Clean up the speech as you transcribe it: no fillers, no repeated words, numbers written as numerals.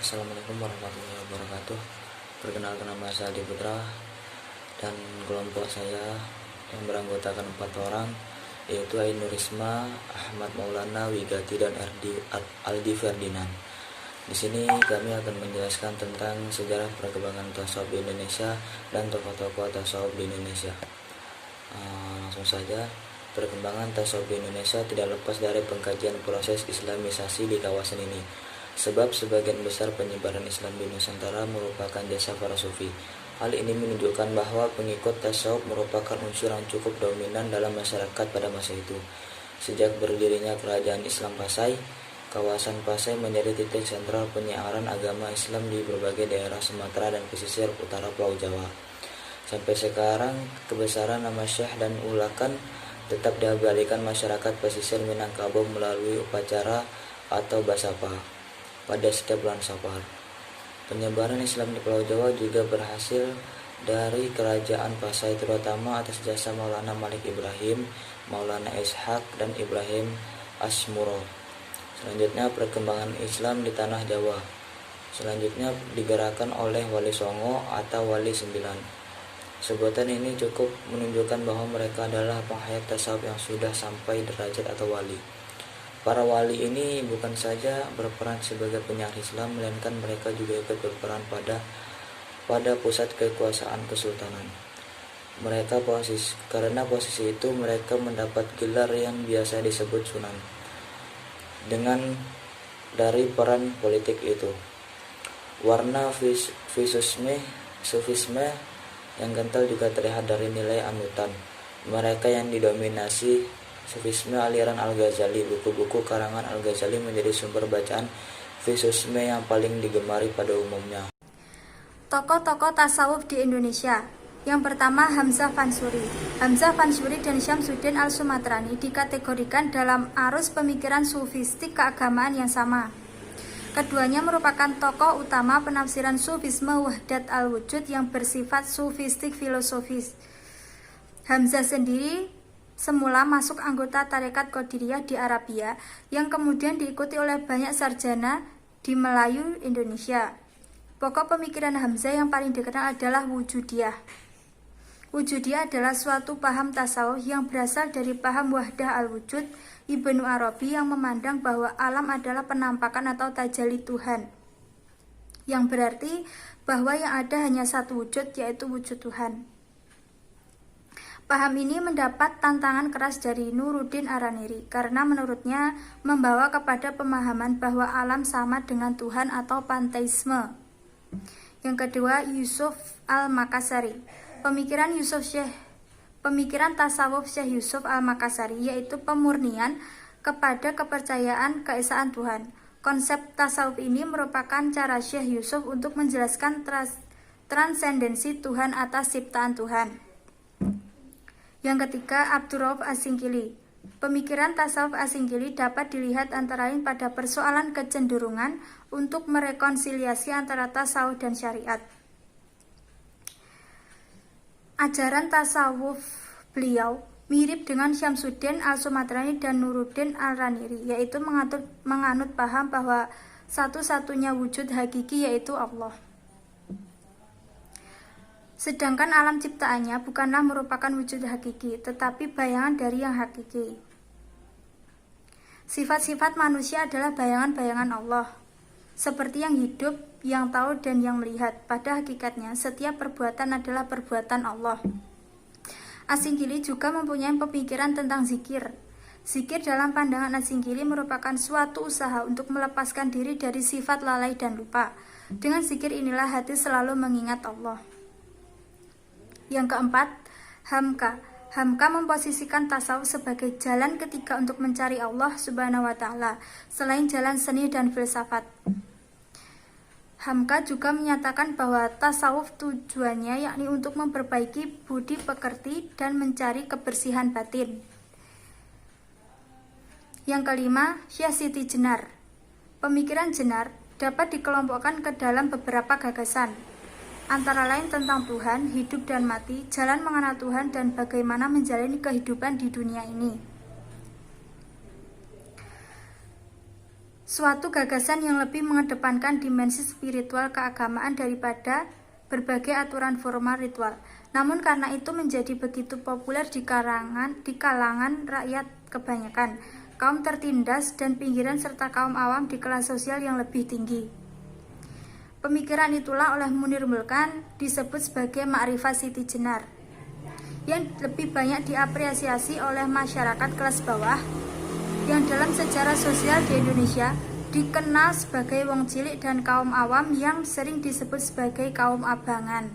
Assalamualaikum warahmatullahi wabarakatuh. Perkenalkan, nama saya Aldi Putra dan kelompok saya yang beranggotakan 4 orang, yaitu Ainur Risma, Ahmad Maulana, Wigati, dan Aldi Ferdinand. Di sini kami akan menjelaskan tentang sejarah perkembangan tasawuf di Indonesia dan tokoh-tokoh tasawuf di Indonesia. Langsung saja, perkembangan tasawuf di Indonesia tidak lepas dari pengkajian proses islamisasi di kawasan ini. Sebab sebagian besar penyebaran Islam di Nusantara merupakan jasa para sufi. Hal ini menunjukkan bahwa pengikut tasawuf merupakan unsur yang cukup dominan dalam masyarakat pada masa itu. Sejak berdirinya kerajaan Islam Pasai, kawasan Pasai menjadi titik sentral penyiaran agama Islam di berbagai daerah Sumatera dan pesisir utara Pulau Jawa. Sampai sekarang, kebesaran nama Syekh dan Ulakan tetap diabadikan masyarakat pesisir Minangkabau melalui upacara atau basapa pada setiap bulan Safar. Penyebaran Islam di Pulau Jawa juga berhasil dari kerajaan Pasai, terutama atas jasa Maulana Malik Ibrahim, Maulana Ishaq, dan Ibrahim Asmuro. Selanjutnya, perkembangan Islam di tanah Jawa selanjutnya digerakkan oleh Wali Songo atau Wali Sembilan. Sebutan ini cukup menunjukkan bahwa mereka adalah penghayat tasawuf yang sudah sampai derajat atau wali. Para wali ini bukan saja berperan sebagai penyiar Islam, melainkan mereka juga ikut berperan pada pusat kekuasaan kesultanan. Karena posisi itu mereka mendapat gelar yang biasa disebut sunan. Dari peran politik itu, warna sufisme yang kental juga terlihat dari nilai anutan mereka yang didominasi Sufisme aliran Al-Ghazali. Buku-buku karangan Al-Ghazali menjadi sumber bacaan Sufisme yang paling digemari pada umumnya. Tokoh-tokoh tasawuf di Indonesia. Yang pertama, Hamzah Fansuri. Hamzah Fansuri dan Syamsuddin Al-Sumatrani dikategorikan dalam arus pemikiran sufistik keagamaan yang sama. Keduanya merupakan tokoh utama penafsiran sufisme wahdat al-wujud yang bersifat sufistik filosofis. Hamzah sendiri semula masuk anggota tarekat Qadiriyah di Arabia, yang kemudian diikuti oleh banyak sarjana di Melayu Indonesia. Pokok pemikiran Hamzah yang paling dikenal adalah Wujudiyah. Wujudiyah adalah suatu paham tasawuf yang berasal dari paham wahdah al-wujud Ibnu Arabi, yang memandang bahwa alam adalah penampakan atau tajalli Tuhan, yang berarti bahwa yang ada hanya satu wujud, yaitu wujud Tuhan. Paham ini mendapat tantangan keras dari Nuruddin Araniri, karena menurutnya membawa kepada pemahaman bahwa alam sama dengan Tuhan atau panteisme. Yang kedua, Yusuf Al-Makassari. Pemikiran tasawuf Syekh Yusuf Al-Makassari yaitu pemurnian kepada kepercayaan keesaan Tuhan. Konsep tasawuf ini merupakan cara Syekh Yusuf untuk menjelaskan transendensi Tuhan atas ciptaan Tuhan. Yang ketiga, Abdurrauf As-Singkili. Pemikiran tasawuf As-Singkili dapat dilihat antara lain pada persoalan kecenderungan untuk merekonsiliasi antara tasawuf dan syariat. Ajaran tasawuf beliau mirip dengan Syamsuddin Al-Sumatrani dan Nuruddin Al-Raniri, yaitu menganut paham bahwa satu-satunya wujud hakiki yaitu Allah. Sedangkan alam ciptaannya bukanlah merupakan wujud hakiki, tetapi bayangan dari yang hakiki. Sifat-sifat manusia adalah bayangan-bayangan Allah, seperti yang hidup, yang tahu, dan yang melihat. Pada hakikatnya, setiap perbuatan adalah perbuatan Allah. As-Singkili juga mempunyai pemikiran tentang zikir. Zikir dalam pandangan As-Singkili merupakan suatu usaha untuk melepaskan diri dari sifat lalai dan lupa. Dengan zikir inilah hati selalu mengingat Allah. Yang keempat, Hamka. Hamka memposisikan tasawuf sebagai jalan ketiga untuk mencari Allah Subhanahu wa Ta'ala, selain jalan seni dan filsafat. Hamka juga menyatakan bahwa tasawuf tujuannya yakni untuk memperbaiki budi pekerti dan mencari kebersihan batin. Yang kelima, Syekh Siti Jenar. Pemikiran Jenar dapat dikelompokkan ke dalam beberapa gagasan, antara lain tentang Tuhan, hidup dan mati, jalan mengenal Tuhan, dan bagaimana menjalani kehidupan di dunia ini. suatu gagasan yang lebih mengedepankan dimensi spiritual keagamaan daripada berbagai aturan formal ritual. Namun karena itu menjadi begitu populer di kalangan rakyat kebanyakan, kaum tertindas dan pinggiran serta kaum awam di kelas sosial yang lebih tinggi. Pemikiran itulah oleh Munir Mulkan disebut sebagai Ma'rifat Siti Jenar, yang lebih banyak diapresiasi oleh masyarakat kelas bawah yang dalam sejarah sosial di Indonesia dikenal sebagai wong cilik dan kaum awam yang sering disebut sebagai kaum abangan.